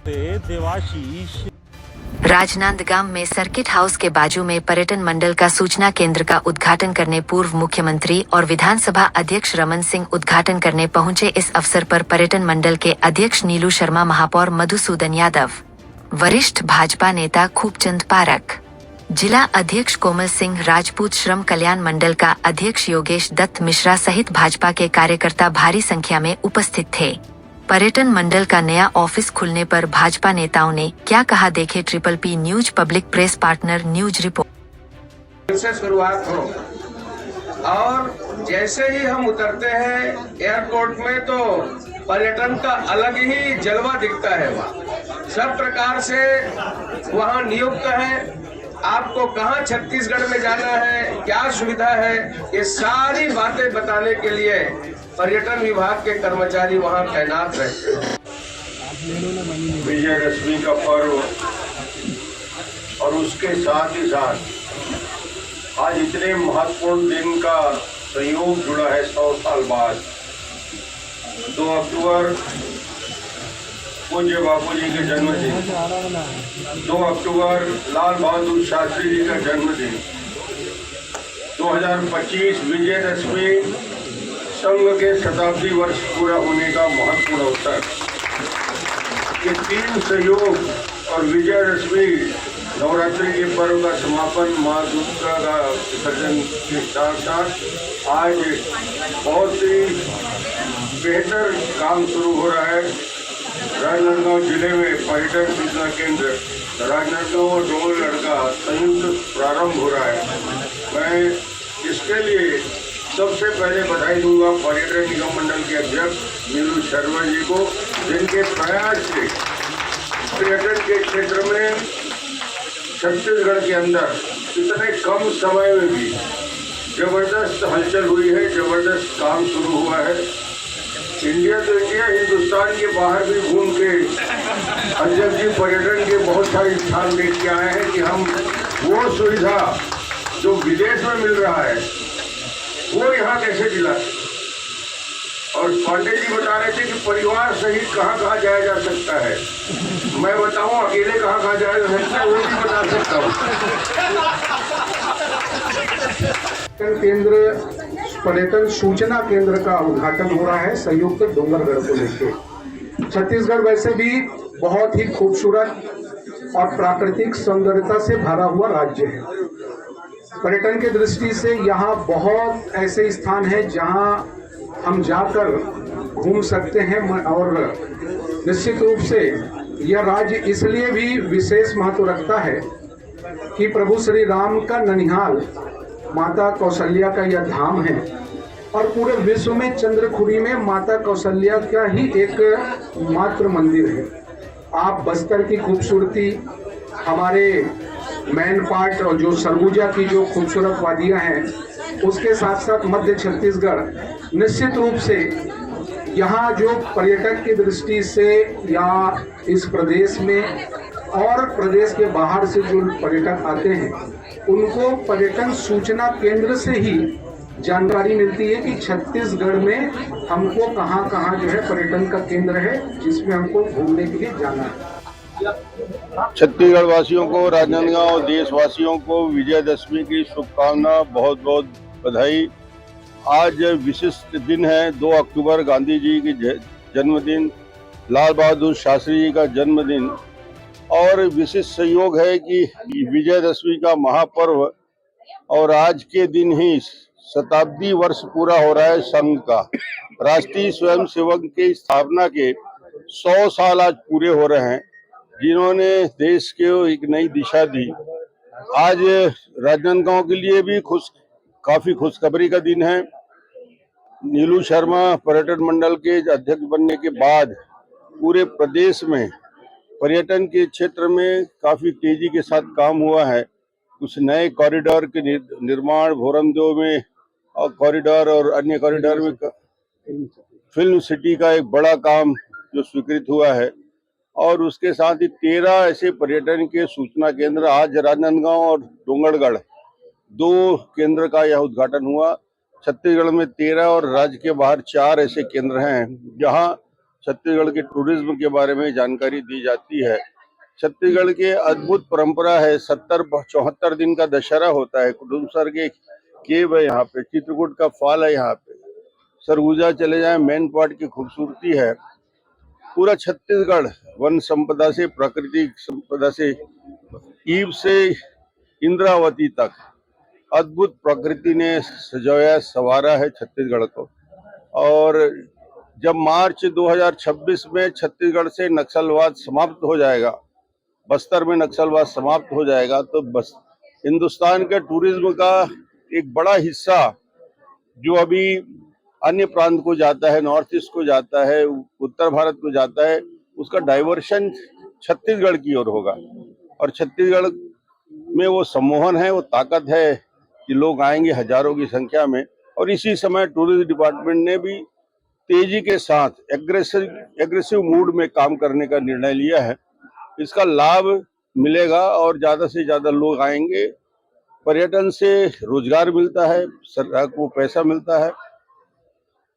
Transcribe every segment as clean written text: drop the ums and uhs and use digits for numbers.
करते देवाशीष। राजनांदगांव में circuit house के बाजू में पर्यटन मंडल का सूचना केंद्र का उद्घाटन करने पूर्व मुख्यमंत्री और विधानसभा अध्यक्ष रमन सिंह उद्घाटन करने पहुंचे। इस अवसर पर पर्यटन मंडल के अध्यक्ष नीलू शर्मा, महापौर मधुसूदन यादव, वरिष्ठ भाजपा नेता खूबचंद पारक, जिला अध्यक्ष कोमल सिंह राजपूत, श्रम कल्याण मंडल का अध्यक्ष योगेश दत्त मिश्रा सहित भाजपा के कार्यकर्ता भारी संख्या में उपस्थित थे। पर्यटन मंडल का नया ऑफिस खुलने पर भाजपा नेताओं ने क्या कहा, देखे triple P news public press partner news report. से शुरुआत हो और जैसे ही हम उतरते हैं एयरपोर्ट में तो पर्यटन का अलग ही जलवा दिखता है। वहाँ सब प्रकार से वहाँ नियुक्त है। आपको कहाँ छत्तीसगढ़ में जाना है, क्या सुविधा है, ये सारी बातें बताने के लिए पर्यटन विभाग के कर्मचारी वहाँ तैनात रहते हैं। विजयदशमी का पर्व और उसके साथ ही साथ आज इतने महत्वपूर्ण दिन का संयोग जुड़ा है। 100 साल बाद 2 अक्टूबर पूज्य बापू जी के जन्मदिन, 2 अक्टूबर लाल बहादुर शास्त्री जी का जन्मदिन, 2025 विजयदशमी संघ के शताब्दी वर्ष पूरा होने का महत्वपूर्ण अवसर। ये 3 संयोग और विजयदशमी नवरात्रि के पर्व का समापन, माँ दुर्गा का विसर्जन के साथ साथ आज बहुत ही बेहतर काम शुरू हो रहा है। राजनांदगांव जिले में पर्यटन सूचना केंद्र राजनांदगांव और डोंगरगढ़ का संयुक्त प्रारंभ हो रहा है। मैं इसके लिए सबसे पहले बधाई दूंगा पर्यटन निगम मंडल के अध्यक्ष नीलू शर्मा जी को, जिनके प्रयास से पर्यटन के क्षेत्र में छत्तीसगढ़ के अंदर इतने कम समय में भी जबरदस्त हलचल हुई है, जबरदस्त काम शुरू हुआ है। इंडिया तो इंडिया, हिंदुस्तान के बाहर भी घूम के अध्यक्ष जी पर्यटन के बहुत सारे स्थान देख के आए हैं कि हम वो सुविधा जो विदेश में मिल रहा है वो यहाँ कैसे मिला। और पांडे जी बता रहे थे कि परिवार सहित कहाँ कहाँ जाया जा सकता है। मैं बताऊँ अकेले कहाँ कहाँ जाया जा सकता है, वो भी बता सकता हूँ। केंद्र पर्यटन सूचना केंद्र का उद्घाटन हो रहा है संयुक्त डोंगरगढ़ को लेकर। छत्तीसगढ़ वैसे भी बहुत ही खूबसूरत और प्राकृतिक सौंदर्यता से भरा हुआ राज्य है। पर्यटन की दृष्टि से यहाँ बहुत ऐसे स्थान हैं जहाँ हम जाकर घूम सकते हैं और निश्चित रूप से यह राज्य इसलिए भी विशेष महत्व रखता है कि प्रभु श्री राम का ननिहाल माता कौशल्या का यह धाम है और पूरे विश्व में चंद्रखुरी में माता कौशल्या का ही एक मात्र मंदिर है। आप बस्तर की खूबसूरती, हमारे मैन पार्ट और जो सरगुजा की जो खूबसूरत वादियां हैं, उसके साथ साथ मध्य छत्तीसगढ़, निश्चित रूप से यहाँ जो पर्यटक की दृष्टि से या इस प्रदेश में और प्रदेश के बाहर से जो पर्यटक आते हैं उनको पर्यटन सूचना केंद्र से ही जानकारी मिलती है कि छत्तीसगढ़ में हमको कहाँ कहाँ जो है पर्यटन का केंद्र है जिसमें हमको घूमने के लिए जाना है। छत्तीसगढ़ वासियों को, राजनांदगांव देशवासियों को विजयदशमी की शुभकामना, बहुत बहुत बधाई। आज विशिष्ट दिन है, 2 अक्टूबर गांधी जी की जन्मदिन, लाल बहादुर शास्त्री जी का जन्मदिन और विशिष्ट संयोग है कि विजयदशमी का महापर्व और आज के दिन ही शताब्दी वर्ष पूरा हो रहा है संघ का। राष्ट्रीय स्वयंसेवक की स्थापना के 100 साल आज पूरे हो रहे हैं, जिन्होंने देश को एक नई दिशा दी। आज राजनांदगांव के लिए भी काफी खुशखबरी का दिन है। नीलू शर्मा पर्यटन मंडल के अध्यक्ष बनने के बाद पूरे प्रदेश में पर्यटन के क्षेत्र में काफी तेजी के साथ काम हुआ है। कुछ नए कॉरिडोर के निर्माण, भोरमदेव में और कॉरिडोर और अन्य कॉरिडोर में फिल्म सिटी का एक बड़ा काम जो स्वीकृत हुआ है और उसके साथ ही 13 ऐसे पर्यटन के सूचना केंद्र, आज राजनांदगांव और डोंगरगढ़ 2 केंद्र का यह उद्घाटन हुआ। छत्तीसगढ़ में 13 और राज्य के बाहर 4 ऐसे केंद्र हैं जहां छत्तीसगढ़ के टूरिज्म के बारे में जानकारी दी जाती है। छत्तीसगढ़ की अद्भुत परंपरा है। 74 दिन का दशहरा होता है। कुडुमसर के केव है यहाँ पे, चित्रकूट का फॉल है यहाँ पे, सरगुजा चले जाए, मेन पार्ट की खूबसूरती है। पूरा छत्तीसगढ़ वन संपदा से, प्राकृतिक संपदा से, ईव से इंद्रावती तक अद्भुत प्रकृति ने सजाया संवारा है छत्तीसगढ़ को। और जब मार्च 2026 में छत्तीसगढ़ से नक्सलवाद समाप्त हो जाएगा, बस्तर में नक्सलवाद समाप्त हो जाएगा, तो बस हिंदुस्तान के टूरिज्म का एक बड़ा हिस्सा जो अभी अन्य प्रांत को जाता है, नॉर्थ ईस्ट को जाता है, उत्तर भारत को जाता है, उसका डाइवर्शन छत्तीसगढ़ की ओर होगा। और छत्तीसगढ़ में वो सम्मोहन है, वो ताकत है कि लोग आएंगे हजारों की संख्या में। और इसी समय टूरिज्म डिपार्टमेंट ने भी तेजी के साथ एग्रेसिव मूड में काम करने का निर्णय लिया है। इसका लाभ मिलेगा और ज्यादा से ज्यादा लोग आएंगे। पर्यटन से रोजगार मिलता है, सरकार को पैसा मिलता है,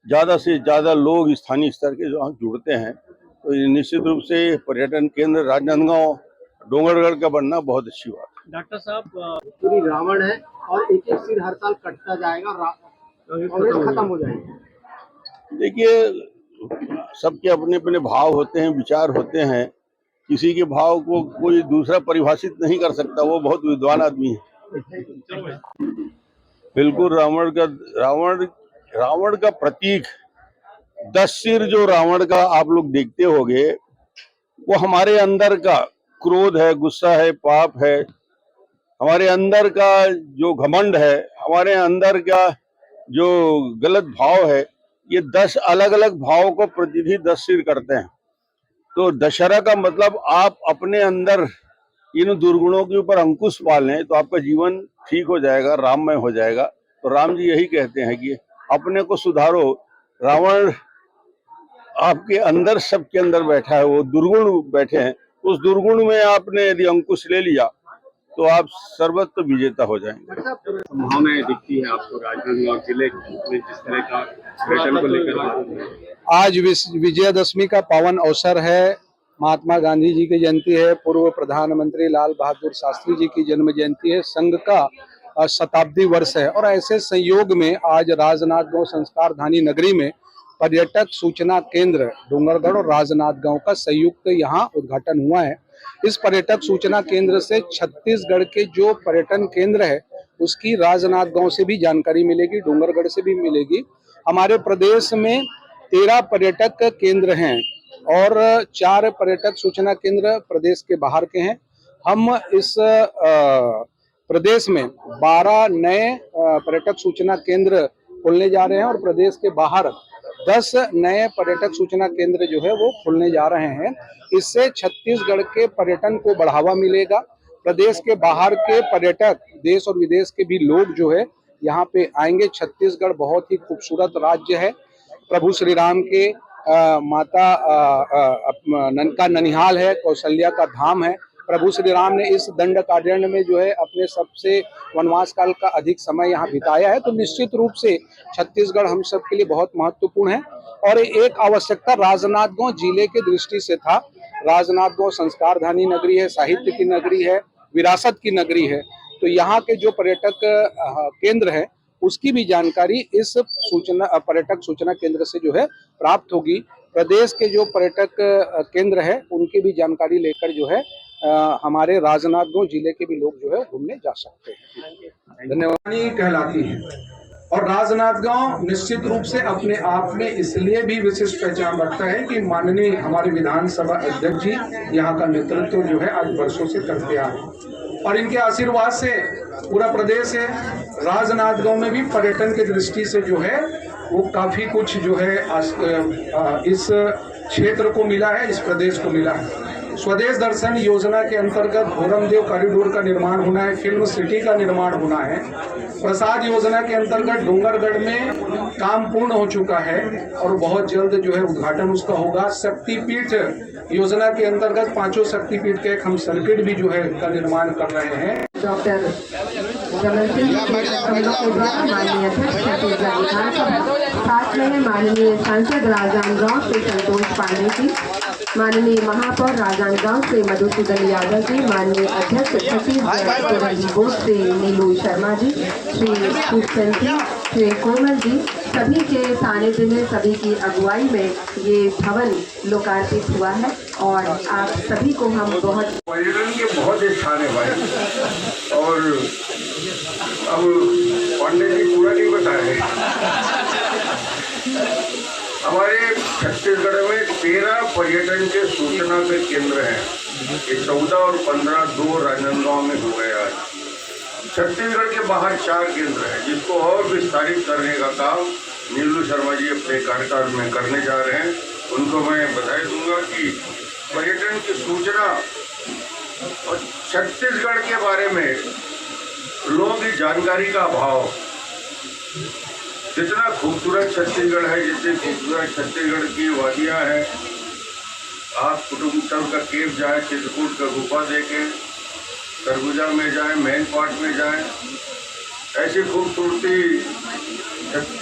ज्यादा से ज्यादा लोग स्थानीय स्तर के जो जुड़ते हैं, तो ये निश्चित रूप से पर्यटन केंद्र राजनांदगांव डोंगरगढ़ का बनना बहुत अच्छी बात है। डॉक्टर साहब, पूरी रावण है और एक एक सिर हर साल कटता जाएगा और खत्म हो जाएगा। देखिए, सबके अपने अपने भाव होते हैं, विचार होते हैं। किसी के भाव को कोई दूसरा परिभाषित नहीं कर सकता, वो बहुत विद्वान आदमी है। बिल्कुल, रावण का प्रतीक 10 सिर जो रावण का आप लोग देखते होंगे, वो हमारे अंदर का क्रोध है, गुस्सा है, पाप है, हमारे अंदर का जो घमंड है, हमारे अंदर का जो गलत भाव है, ये 10 अलग अलग भाव को प्रतिनिधि 10 सिर करते हैं। तो दशहरा का मतलब आप अपने अंदर इन दुर्गुणों के ऊपर अंकुश पालें तो आपका जीवन ठीक हो जाएगा, राममय हो जाएगा। तो राम जी यही कहते हैं कि अपने को सुधारो। रावण आपके अंदर, सबके अंदर बैठा है, वो दुर्गुण बैठे हैं। उस दुर्गुण में आपने यदि अंकुश ले लिया तो आप सर्वत्र विजेता हो जाएंगे। संभावनाएं दिखती है आपको राजनांदगांव जिले में जिस तरह का पर्यटन को लेकर? आज विजयदशमी का पावन अवसर है। महात्मा गांधी जी की जयंती है, पूर्व प्रधानमंत्री लाल बहादुर शास्त्री जी की जन्म जयंती है, संघ का शताब्दी वर्ष है। और ऐसे संयोग में आज राजनांदगांव संस्कारधानी नगरी में पर्यटक सूचना केंद्र डोंगरगढ़ और राजनांदगांव का संयुक्त यहाँ उद्घाटन हुआ है। इस पर्यटक सूचना केंद्र से छत्तीसगढ़ के जो पर्यटन केंद्र है उसकी राजनांदगांव से भी जानकारी मिलेगी, डोंगरगढ़ से भी मिलेगी। हमारे प्रदेश में 13 पर्यटक केंद्र हैं और 4 पर्यटक सूचना केंद्र प्रदेश के बाहर के हैं। हम इस प्रदेश में 12 नए पर्यटक सूचना केंद्र खोलने जा रहे हैं और प्रदेश के बाहर 10 नए पर्यटक सूचना केंद्र जो है वो खुलने जा रहे हैं। इससे छत्तीसगढ़ के पर्यटन को बढ़ावा मिलेगा। प्रदेश के बाहर के पर्यटक, देश और विदेश के भी लोग जो है यहाँ पे आएंगे। छत्तीसगढ़ बहुत ही खूबसूरत राज्य है। प्रभु श्री राम के माता का ननिहाल है, कौशल्या का धाम है। प्रभु श्री राम ने इस दंडकारण्य में जो है अपने सबसे वनवास काल का अधिक समय यहाँ बिताया है। तो निश्चित रूप से छत्तीसगढ़ हम सब के लिए बहुत महत्वपूर्ण है। और एक आवश्यकता राजनांदगांव जिले के दृष्टि से था। राजनांदगांव संस्कारधानी नगरी है, साहित्य की नगरी है, विरासत की नगरी है। तो यहाँ के जो पर्यटक केंद्र है उसकी भी जानकारी इस पर्यटक सूचना केंद्र से जो है प्राप्त होगी। प्रदेश के जो पर्यटक केंद्र है उनकी भी जानकारी लेकर जो है हमारे राजनांदगांव जिले के भी लोग जो है घूमने जा सकते हैं। धन्यवाद। कहलाती है और राजनांदगांव निश्चित रूप से अपने आप में इसलिए भी विशिष्ट पहचान रखता है कि माननीय हमारे विधानसभा अध्यक्ष जी यहाँ का नेतृत्व जो है आज वर्षों से करते आ रहे और इनके आशीर्वाद से पूरा प्रदेश है। राजनांदगांव में भी पर्यटन की दृष्टि से जो है वो काफी कुछ जो है इस क्षेत्र को मिला है, इस प्रदेश को मिला है। स्वदेश दर्शन योजना के अंतर्गत भोरमदेव कॉरिडोर का निर्माण होना है, फिल्म सिटी का निर्माण होना है। प्रसाद योजना के अंतर्गत डोंगरगढ़ में काम पूर्ण हो चुका है और बहुत जल्द जो है उद्घाटन उसका होगा। शक्तिपीठ योजना के अंतर्गत 5 शक्तिपीठ के एक हम सर्किट भी जो है का निर्माण कर रहे हैं। डॉक्टर रमन सिंह के द्वारा माननीय अध्यक्ष छत्तीसगढ़ विधानसभा, साथ में है माननीय सांसद राजनांदगांव श्री संतोष पांडे जी, माननीय महापौर राजनांदगांव श्री मधुसूदन यादव जी, माननीय अध्यक्ष छत्तीसगढ़ टूरिज्म बोर्ड श्री नीलू शर्मा जी, श्री खूबचंद जी, श्री कोमल जी, सभी के सानिध्य में, सभी की अगुवाई में ये भवन लोकार्पित हुआ है और आप सभी को हम बहुत पर्यटन के बहुत स्थान है भाई, और अब पांडे जी पूरा नहीं बताए। हमारे छत्तीसगढ़ में 13 पर्यटन के सूचना के केंद्र हैं। ये 14 और 15 दो राजनांदगांव में हो गए। आज छत्तीसगढ़ के बाहर 4 केंद्र हैं, जिसको और विस्तारित करने का काम नीलू शर्मा जी अपने कार्यकाल में करने जा रहे हैं। उनको मैं बधाई दूंगा कि पर्यटन की सूचना और छत्तीसगढ़ के बारे में लोगों की जानकारी का अभाव, जितना खूबसूरत छत्तीसगढ़ है, जितनी खूबसूरत छत्तीसगढ़ की वादियाँ हैं, आप कुटुम्बटल का केव जाए, चित्रकूट का गुफा देखें, सरगुजा में जाए, मैन पार्ट में जाए, ऐसी खूबसूरती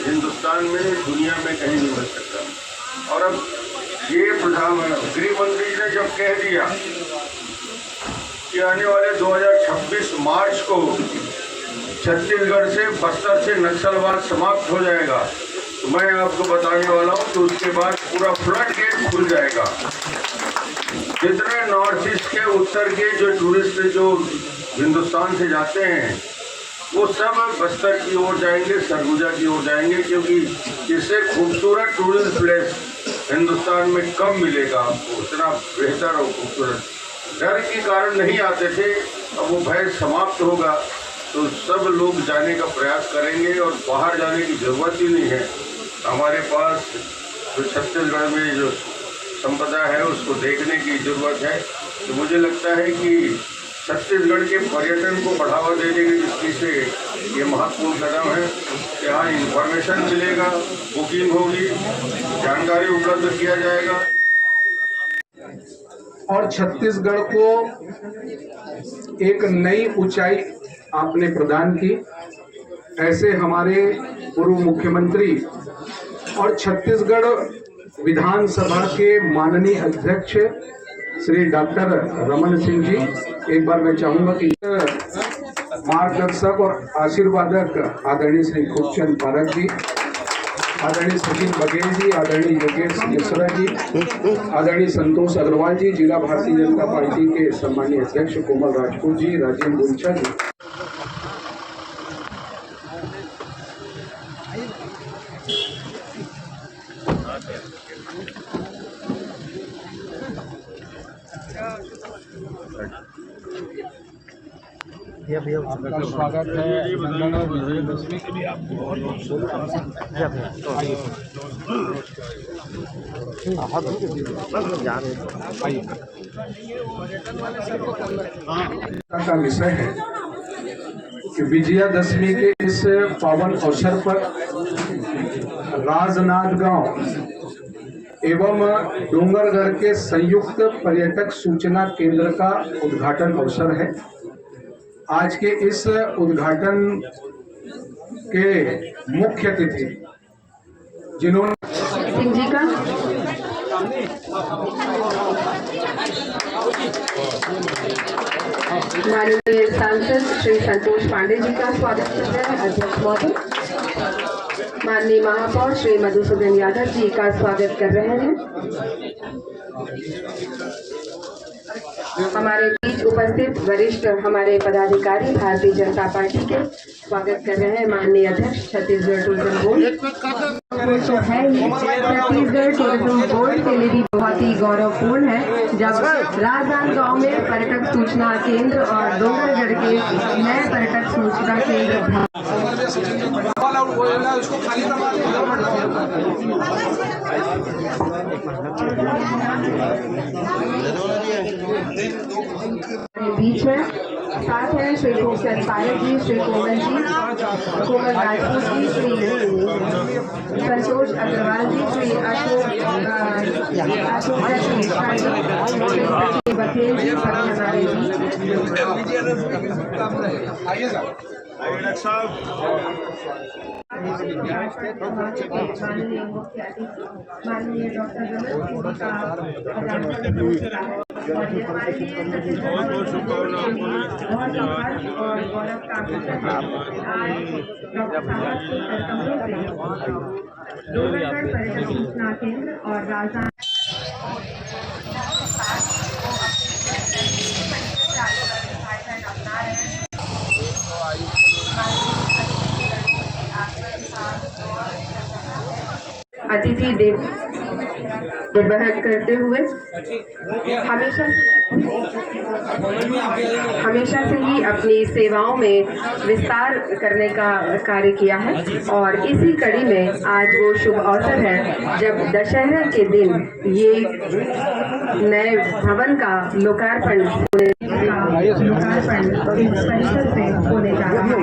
हिंदुस्तान में, दुनिया में कहीं नहीं मिल सकता। और अब ये गृह मंत्री जी ने जब कह दिया कि आने वाले 2026 मार्च को छत्तीसगढ़ से, बस्तर से नक्सलवाद समाप्त हो जाएगा, तो मैं आपको बताने वाला हूँ कि उसके बाद पूरा फ्लड गेट खुल जाएगा। जितने नॉर्थ ईस्ट के, उत्तर के जो टूरिस्ट जो हिंदुस्तान से जाते हैं, वो सब बस्तर की ओर जाएंगे, सरगुजा की ओर जाएंगे, क्योंकि इससे खूबसूरत टूरिस्ट प्लेस हिंदुस्तान में कम मिलेगा आपको, उतना बेहतर और खूबसूरत। डर के कारण नहीं आते थे, अब वो भय समाप्त होगा तो सब लोग जाने का प्रयास करेंगे और बाहर जाने की जरूरत ही नहीं है। हमारे पास जो छत्तीसगढ़ में जो संपदा है उसको देखने की जरूरत है। तो मुझे लगता है कि छत्तीसगढ़ के पर्यटन को बढ़ावा देने की दृष्टि से ये महत्वपूर्ण कदम है। यहाँ इंफॉर्मेशन मिलेगा, बुकिंग होगी, जानकारी उपलब्ध किया जाएगा और छत्तीसगढ़ को एक नई ऊंचाई आपने प्रदान की। ऐसे हमारे पूर्व मुख्यमंत्री और छत्तीसगढ़ विधानसभा के माननीय अध्यक्ष श्री डॉक्टर रमन सिंह जी, एक बार मैं चाहूंगा कि मार्गदर्शक और आशीर्वादक आदरणीय श्री खूबचंद पारक जी, आदरणीय सचिन बघेल जी, आदरणीय योगेश मिश्रा जी, आदरणीय संतोष अग्रवाल जी, जिला भारतीय जनता पार्टी के सम्मानीय अध्यक्ष कोमल राजपूत जी, राजेंद्र गुंचा जी, आपका स्वागत है। मंगल और विजयदशमी के लिए आपको बहुत बहुत शुभकामनाएं। का विषय है कि विजयादशमी के इस पावन अवसर पर राजनांदगांव एवं डोंगरगढ़ के संयुक्त पर्यटक सूचना केंद्र का उद्घाटन अवसर है। आज के इस उद्घाटन के मुख्य अतिथि जिन्होंने सिंह जी का माननीय सांसद श्री संतोष पांडे जी का स्वागत करते हैं अध्यक्ष महोदय। माननीय महापौर श्री मधुसूदन यादव जी का स्वागत कर रहे हैं। हमारे बीच उपस्थित वरिष्ठ हमारे पदाधिकारी भारतीय जनता पार्टी के स्वागत कर रहे हैं माननीय अध्यक्ष छत्तीसगढ़ टूरिज्म बोर्ड। तो है ही छत्तीसगढ़ टूरिज्म बोर्ड के लिए भी बहुत ही गौरवपूर्ण है जब राजनांदगांव में पर्यटक सूचना केंद्र और डोंगरगढ़ के नए पर्यटक सूचना केंद्र बीच में साथ हैं श्री खूबचंद पारक जी, श्री कोमल राजपूत जी, श्री संतोष अग्रवाल जी, श्री अशोक मिश्रा जी, श्री बघेल जी, सभी हमारे माननीय मुख्य अतिथि माननीय डॉक्टर रमन सिंह जी का और ये हमारे लिए बहुत सौभाग्य और गौरव का अवसर है। आज डॉक्टर साहब के कमरों से डोंगरगढ़ पर्यटन सूचना केंद्र और राजधानी अतिथि देव बहन करते हुए हमेशा से ही अपनी सेवाओं में विस्तार करने का कार्य किया है और इसी कड़ी में आज वो शुभ अवसर है जब दशहरा के दिन ये नए भवन का लोकार्पण इस परिसर से होने जा रहा है।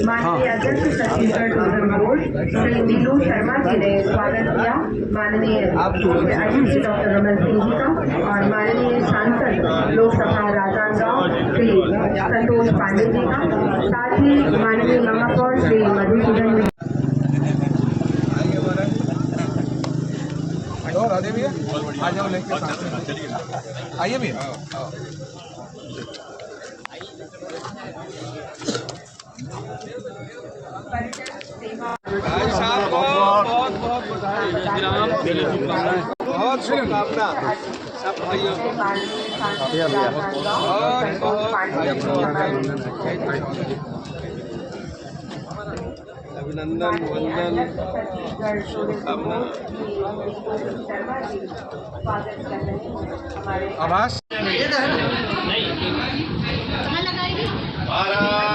माननीय अध्यक्ष छत्तीसगढ़ टूरिज्म बोर्ड श्री नीलू शर्मा जी ने स्वागत किया माननीय अध्यक्ष डॉक्टर रमन सिंह जी का और माननीय सांसद लोकसभा राजनांदगांव श्री संतोष पांडे जी का, साथ ही माननीय महापौर श्री मधुसूदन आइए भैया भाई साहब बहुत बहुत बहुत शुभकामना सब भाइयों को अभिनंदन वंदन शुभकामना। आवाज भारत